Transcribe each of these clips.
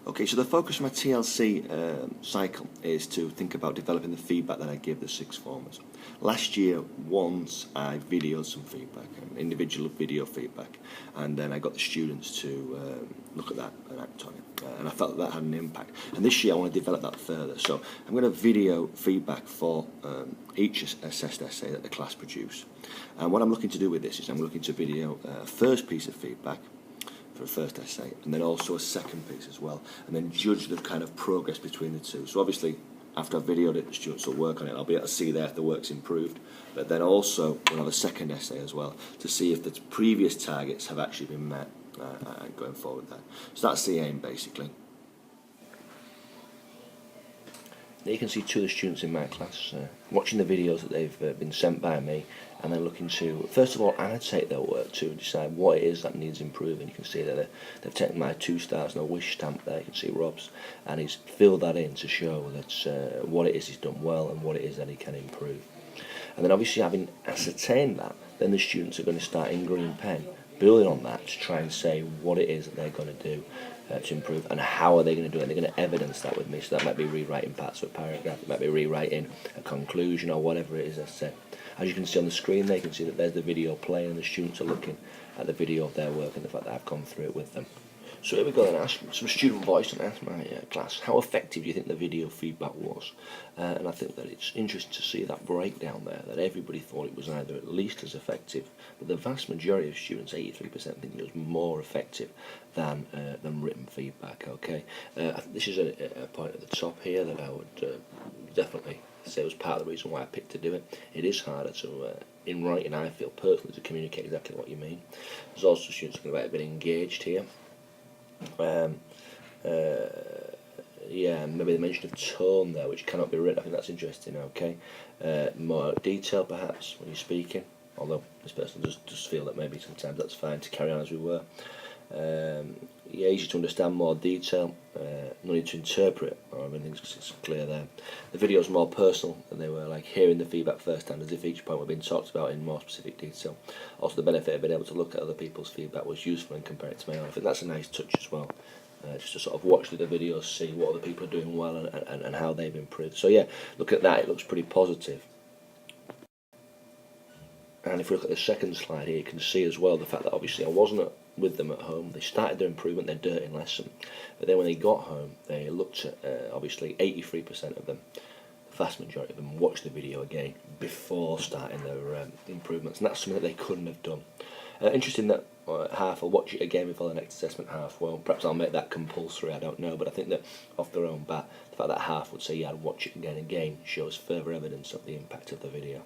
Okay, so the focus of my TLC cycle is to think about developing the feedback that I give the sixth formers. Last year, once I videoed some feedback, individual video feedback, and then I got the students to look at that and act on it, and I felt that had an impact. And this year I want to develop that further, so I'm going to video feedback for each assessed essay that the class produce. And what I'm looking to do with this is I'm looking to video a first piece of feedback for a first essay, and then also a second piece as well, and then judge the kind of progress between the two. So obviously, after I've videoed it, the students will work on it. I'll be able to see there if the work's improved, but then also we'll have a second essay as well to see if the previous targets have actually been met going forward there. So that's the aim, basically. There you can see two of the students in my class watching the videos that they've been sent by me, and then looking to, first of all, annotate their work to decide what it is that needs improving. You can see that they've taken my 2 stars and a wish stamp there. You can see Rob's, and he's filled that in to show that what it is he's done well and what it is that he can improve. And then obviously, having ascertained that, then the students are going to start in green pen, building on that to try and say what it is that they're going to do to improve, and how are they going to do it. They're going to evidence that with me, so that might be rewriting parts of a paragraph, it might be rewriting a conclusion or whatever it is I said. As you can see on the screen there, you can see that there's the video playing and the students are looking at the video of their work and the fact that I've gone through it with them. So here we go then, ask some student voice and ask my class, how effective do you think the video feedback was? And I think that it's interesting to see that breakdown there, that everybody thought it was either at least as effective, but the vast majority of students, 83%, think it was more effective than written feedback, okay? I think this is a point at the top here that I would definitely say was part of the reason why I picked to do it. It is harder to, in writing, I feel personally, to communicate exactly what you mean. There's also students who have been engaged here. Yeah, maybe the mention of tone there, which cannot be written. I think that's interesting. Okay, more detail perhaps when you're speaking. Although this person does feel that maybe sometimes that's fine to carry on as we were. Yeah, easy to understand, more detail. No need to interpret, or everything's clear there. The video's more personal, and they were like hearing the feedback firsthand, as if each point were being talked about in more specific detail. Also, the benefit of being able to look at other people's feedback was useful and compare it to my own. I think that's a nice touch as well. Just to sort of watch the videos, see what other people are doing well and how they've improved. So yeah, look at that, it looks pretty positive. And if we look at the second slide here, you can see as well the fact that obviously I wasn't with them at home. They started their improvement, their dirting lesson, but then when they got home, they looked at, obviously 83% of them, the vast majority of them, watched the video again before starting their improvements, and that's something that they couldn't have done. Interesting that half will watch it again before the next assessment half. Well, perhaps I'll make that compulsory, I don't know, but I think that off their own bat, the fact that half would say, yeah, I'd watch it again shows further evidence of the impact of the video.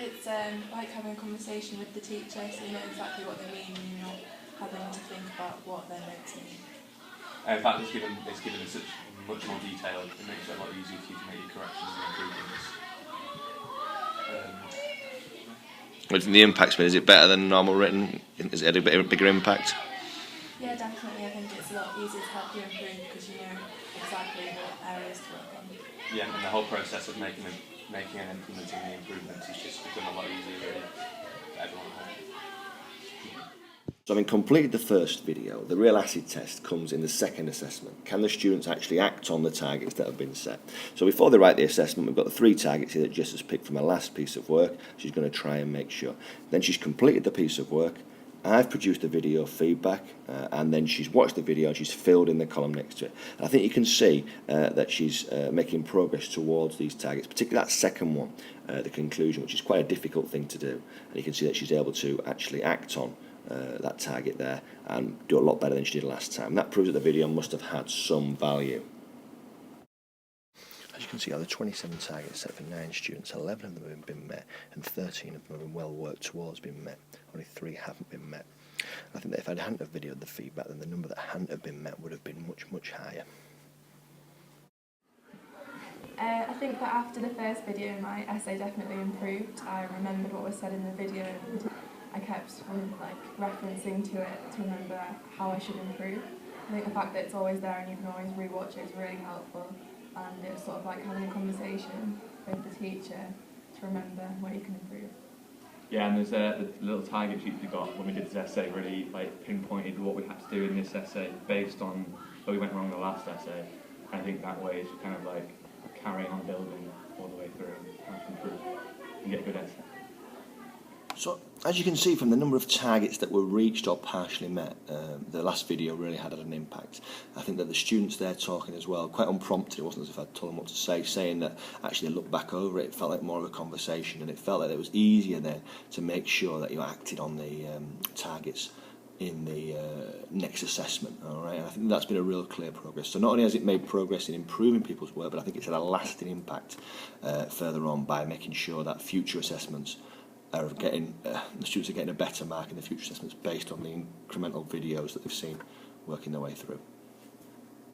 It's like having a conversation with the teacher, so you know exactly what they mean and you're not having to think about what their notes mean. In fact, it's given such much more detail, it makes it a lot easier for you to make your corrections and improvements. What do you think the impact's been? Is it better than normal written? Is it a bigger impact? Yeah, definitely. I think it's a lot easier to help you improve because you know exactly what areas to work on. Yeah, and the whole process of making and implementing the improvements has just become a lot easier really for everyone at home. So having completed the first video, the real acid test comes in the second assessment. Can the students actually act on the targets that have been set? So before they write the assessment, we've got the 3 targets here that Jess has picked from her last piece of work. She's going to try and make sure. Then she's completed the piece of work. I've produced a video feedback, and then she's watched the video and she's filled in the column next to it. And I think you can see that she's making progress towards these targets, particularly that second one, the conclusion, which is quite a difficult thing to do. And you can see that she's able to actually act on that target there and do a lot better than she did last time. That proves that the video must have had some value. As you can see, out of the 27 targets set for 9 students, 11 of them have been met and 13 of them have been well worked towards being met. Only 3 haven't been met. I think that if I hadn't have videoed the feedback, then the number that hadn't have been met would have been much, much higher. I think that after the first video, my essay definitely improved. I remembered what was said in the video and I kept referencing to it to remember how I should improve. I think the fact that it's always there and you can always re-watch it is really helpful, and it's sort of like having a conversation with the teacher to remember where you can improve. Yeah, and there's the little target sheet we got when we did this essay really like pinpointed what we had to do in this essay based on where we went wrong in the last essay. And I think that way is kind of like carrying on building all the way through and improve and get a good essay. So, as you can see from the number of targets that were reached or partially met, the last video really had an impact. I think that the students there talking as well, quite unprompted, it wasn't as if I'd told them what to say, saying that actually they looked back over it, it felt like more of a conversation, and it felt like it was easier then to make sure that you acted on the targets in the next assessment. All right, and I think that's been a real clear progress. So not only has it made progress in improving people's work, but I think it's had a lasting impact further on by making sure that future assessments are getting the students are getting a better mark in the future assessments based on the incremental videos that they've seen working their way through.